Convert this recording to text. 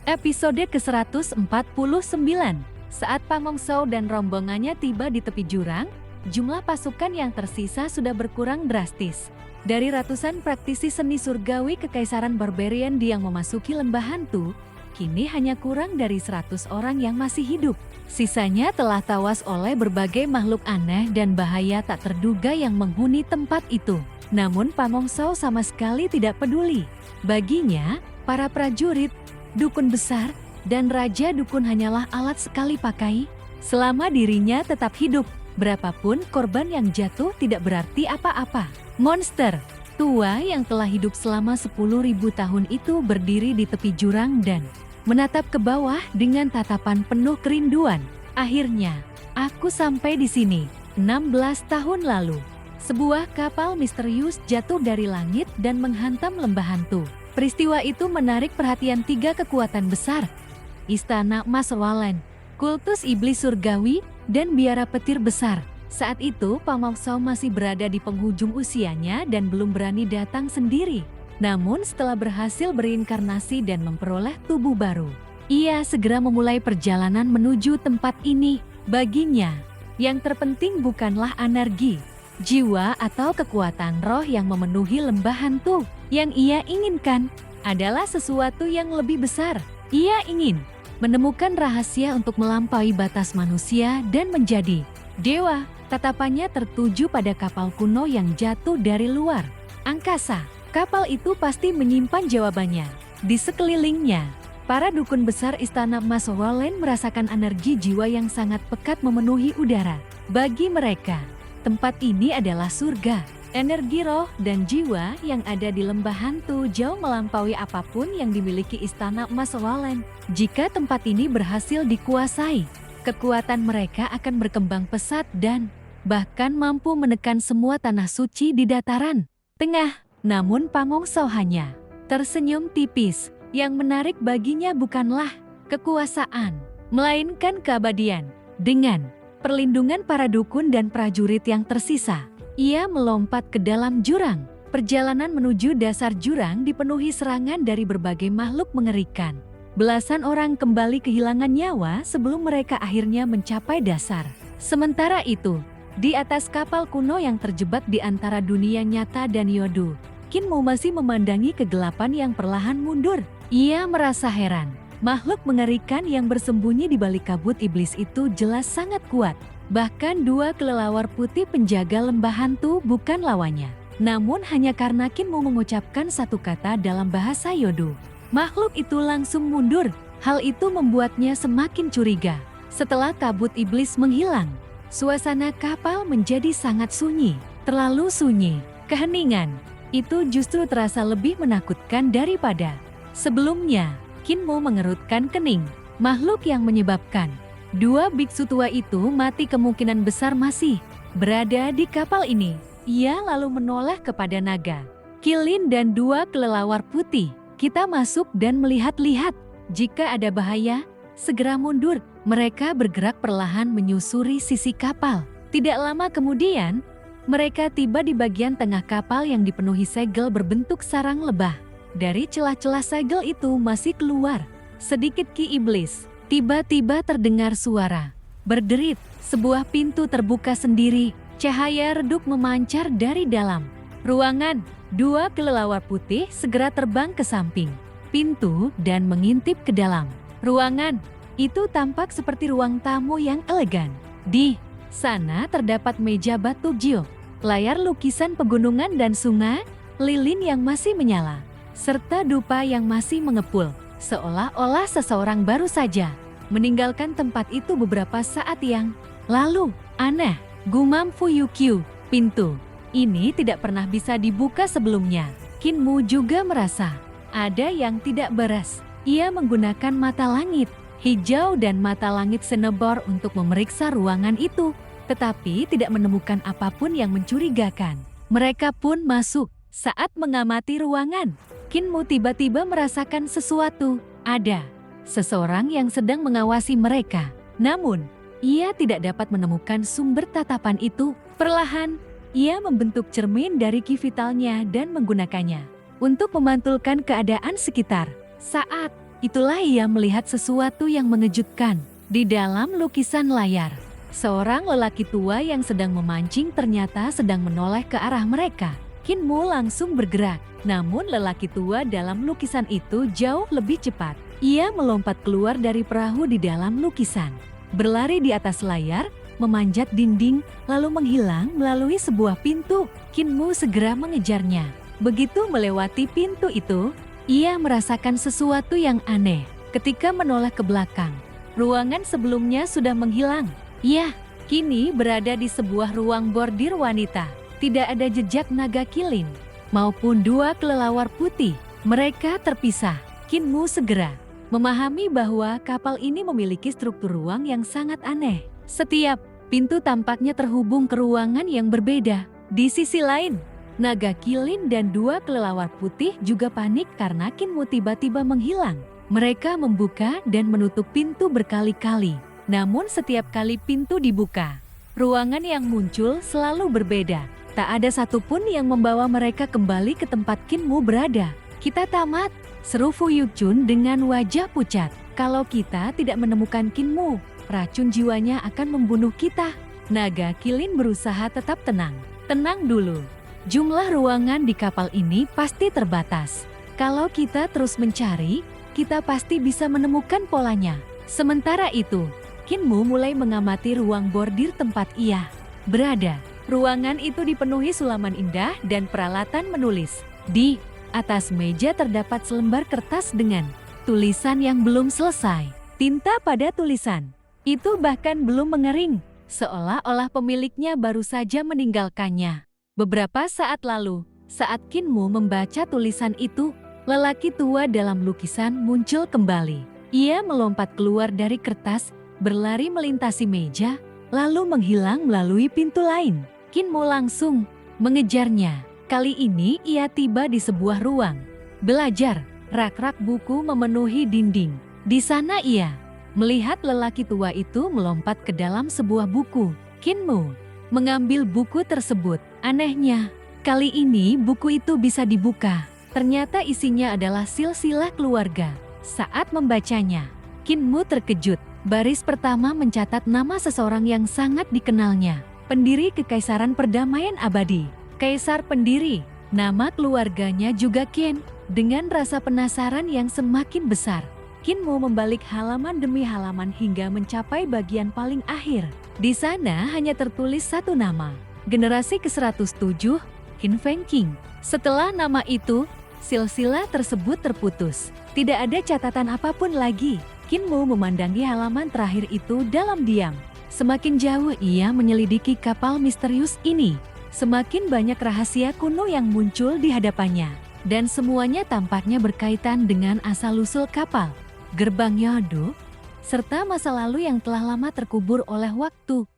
Episode ke-149. Saat Pamongso dan rombongannya tiba di tepi jurang, jumlah pasukan yang tersisa sudah berkurang drastis. Dari ratusan praktisi seni surgawi Kekaisaran Barbarian yang memasuki lembah hantu, kini hanya kurang dari 100 orang yang masih hidup. Sisanya telah tawas oleh berbagai makhluk aneh dan bahaya tak terduga yang menghuni tempat itu. Namun Pamongso sama sekali tidak peduli. Baginya, para prajurit, dukun besar, dan raja dukun hanyalah alat sekali pakai. Selama dirinya tetap hidup, berapapun korban yang jatuh tidak berarti apa-apa. Monster tua yang telah hidup selama 10.000 tahun itu berdiri di tepi jurang dan menatap ke bawah dengan tatapan penuh kerinduan. Akhirnya, aku sampai di sini. 16 tahun lalu, sebuah kapal misterius jatuh dari langit dan menghantam lembah hantu. Peristiwa itu menarik perhatian 3 kekuatan besar, Istana Mas Walen, Kultus Iblis Surgawi, dan Biara Petir Besar. Saat itu Pamongso masih berada di penghujung usianya dan belum berani datang sendiri. Namun setelah berhasil berinkarnasi dan memperoleh tubuh baru, ia segera memulai perjalanan menuju tempat ini. Baginya, yang terpenting bukanlah energi, jiwa atau kekuatan roh yang memenuhi lembah hantu. Yang ia inginkan adalah sesuatu yang lebih besar. Ia ingin menemukan rahasia untuk melampaui batas manusia dan menjadi dewa. Tatapannya tertuju pada kapal kuno yang jatuh dari luar angkasa. Kapal itu pasti menyimpan jawabannya. Di sekelilingnya, para dukun besar Istana Mas Walen merasakan energi jiwa yang sangat pekat memenuhi udara. Bagi mereka, tempat ini adalah surga. Energi roh dan jiwa yang ada di lembah hantu jauh melampaui apapun yang dimiliki Istana Mas Walen. Jika tempat ini berhasil dikuasai, kekuatan mereka akan berkembang pesat dan bahkan mampu menekan semua tanah suci di dataran tengah. Namun Pamongso hanya tersenyum tipis. Yang menarik baginya bukanlah kekuasaan, melainkan keabadian. Dengan perlindungan para dukun dan prajurit yang tersisa, ia melompat ke dalam jurang. Perjalanan menuju dasar jurang dipenuhi serangan dari berbagai makhluk mengerikan. Belasan orang kembali kehilangan nyawa sebelum mereka akhirnya mencapai dasar. Sementara itu, di atas kapal kuno yang terjebak di antara dunia nyata dan Yodo, Kinmu masih memandangi kegelapan yang perlahan mundur. Ia merasa heran. Makhluk mengerikan yang bersembunyi di balik kabut iblis itu jelas sangat kuat. Bahkan 2 kelelawar putih penjaga lembah hantu bukan lawannya. Namun hanya karena Kinmu mengucapkan satu kata dalam bahasa Yodo, makhluk itu langsung mundur. Hal itu membuatnya semakin curiga. Setelah kabut iblis menghilang, suasana kapal menjadi sangat sunyi. Terlalu sunyi. Keheningan itu justru terasa lebih menakutkan daripada sebelumnya. Kinmu mengerutkan kening. Makhluk yang menyebabkan 2 biksu tua itu mati kemungkinan besar masih berada di kapal ini. Ia lalu menoleh kepada naga, Kilin dan 2 kelelawar putih. Kita masuk dan melihat-lihat. Jika ada bahaya, segera mundur. Mereka bergerak perlahan menyusuri sisi kapal. Tidak lama kemudian, mereka tiba di bagian tengah kapal yang dipenuhi segel berbentuk sarang lebah. Dari celah-celah segel itu masih keluar sedikit ki iblis. Tiba-tiba terdengar suara berderit. Sebuah pintu terbuka sendiri. Cahaya redup memancar dari dalam ruangan. 2 kelelawar putih segera terbang ke samping pintu dan mengintip ke dalam ruangan. Itu tampak seperti ruang tamu yang elegan. Di sana terdapat meja batu giok, layar lukisan pegunungan dan sungai, lilin yang masih menyala, serta dupa yang masih mengepul. Seolah-olah seseorang baru saja meninggalkan tempat itu beberapa saat yang lalu. Aneh, gumam Fuyukyu. Pintu ini tidak pernah bisa dibuka sebelumnya. Kinmu juga merasa ada yang tidak beres. Ia menggunakan mata langit hijau dan mata langit senebor untuk memeriksa ruangan itu, tetapi tidak menemukan apapun yang mencurigakan. Mereka pun masuk. Saat mengamati ruangan, Kinmu tiba-tiba merasakan sesuatu. Ada seseorang yang sedang mengawasi mereka. Namun, ia tidak dapat menemukan sumber tatapan itu. Perlahan, ia membentuk cermin dari ki vitalnya dan menggunakannya untuk memantulkan keadaan sekitar. Saat itulah ia melihat sesuatu yang mengejutkan. Di dalam lukisan layar, seorang lelaki tua yang sedang memancing ternyata sedang menoleh ke arah mereka. Kinmu langsung bergerak, namun lelaki tua dalam lukisan itu jauh lebih cepat. Ia melompat keluar dari perahu di dalam lukisan, berlari di atas layar, memanjat dinding, lalu menghilang melalui sebuah pintu. Kinmu segera mengejarnya. Begitu melewati pintu itu, ia merasakan sesuatu yang aneh. Ketika menoleh ke belakang, ruangan sebelumnya sudah menghilang. Ia kini berada di sebuah ruang bordir wanita. Tidak ada jejak naga kilin maupun dua kelelawar putih. Mereka terpisah. Kinmu segera memahami bahwa kapal ini memiliki struktur ruang yang sangat aneh. Setiap pintu tampaknya terhubung ke ruangan yang berbeda. Di sisi lain, naga kilin dan dua kelelawar putih juga panik karena Kinmu tiba-tiba menghilang. Mereka membuka dan menutup pintu berkali-kali. Namun setiap kali pintu dibuka, ruangan yang muncul selalu berbeda. Tak ada satupun yang membawa mereka kembali ke tempat Kinmu berada. Kita tamat, seru Fu Yuchun dengan wajah pucat. Kalau kita tidak menemukan Kinmu, racun jiwanya akan membunuh kita. Naga kilin berusaha tetap tenang. Tenang dulu. Jumlah ruangan di kapal ini pasti terbatas. Kalau kita terus mencari, kita pasti bisa menemukan polanya. Sementara itu, Kinmu mulai mengamati ruang bordir tempat ia berada. Ruangan itu dipenuhi sulaman indah dan peralatan menulis. Di atas meja terdapat selembar kertas dengan tulisan yang belum selesai. Tinta pada tulisan itu bahkan belum mengering, seolah-olah pemiliknya baru saja meninggalkannya beberapa saat lalu. Saat Kinmu membaca tulisan itu, lelaki tua dalam lukisan muncul kembali. Ia melompat keluar dari kertas, berlari melintasi meja, lalu menghilang melalui pintu lain. Kinmu langsung mengejarnya. Kali ini ia tiba di sebuah ruang belajar. Rak-rak buku memenuhi dinding. Di sana ia melihat lelaki tua itu melompat ke dalam sebuah buku. Kinmu mengambil buku tersebut. Anehnya, kali ini buku itu bisa dibuka. Ternyata isinya adalah silsilah keluarga. Saat membacanya, Kinmu terkejut. Baris pertama mencatat nama seseorang yang sangat dikenalnya. Pendiri Kekaisaran Perdamaian Abadi. Kaisar pendiri. Nama keluarganya juga Qin. Dengan rasa penasaran yang semakin besar, Kinmu membalik halaman demi halaman hingga mencapai bagian paling akhir. Di sana hanya tertulis satu nama, generasi ke-107, Qin Feng Qing. Setelah nama itu, silsilah tersebut terputus. Tidak ada catatan apapun lagi. Kinmu memandangi halaman terakhir itu dalam diam. Semakin jauh ia menyelidiki kapal misterius ini, semakin banyak rahasia kuno yang muncul di hadapannya. Dan semuanya tampaknya berkaitan dengan asal-usul kapal, gerbang Yodo, serta masa lalu yang telah lama terkubur oleh waktu.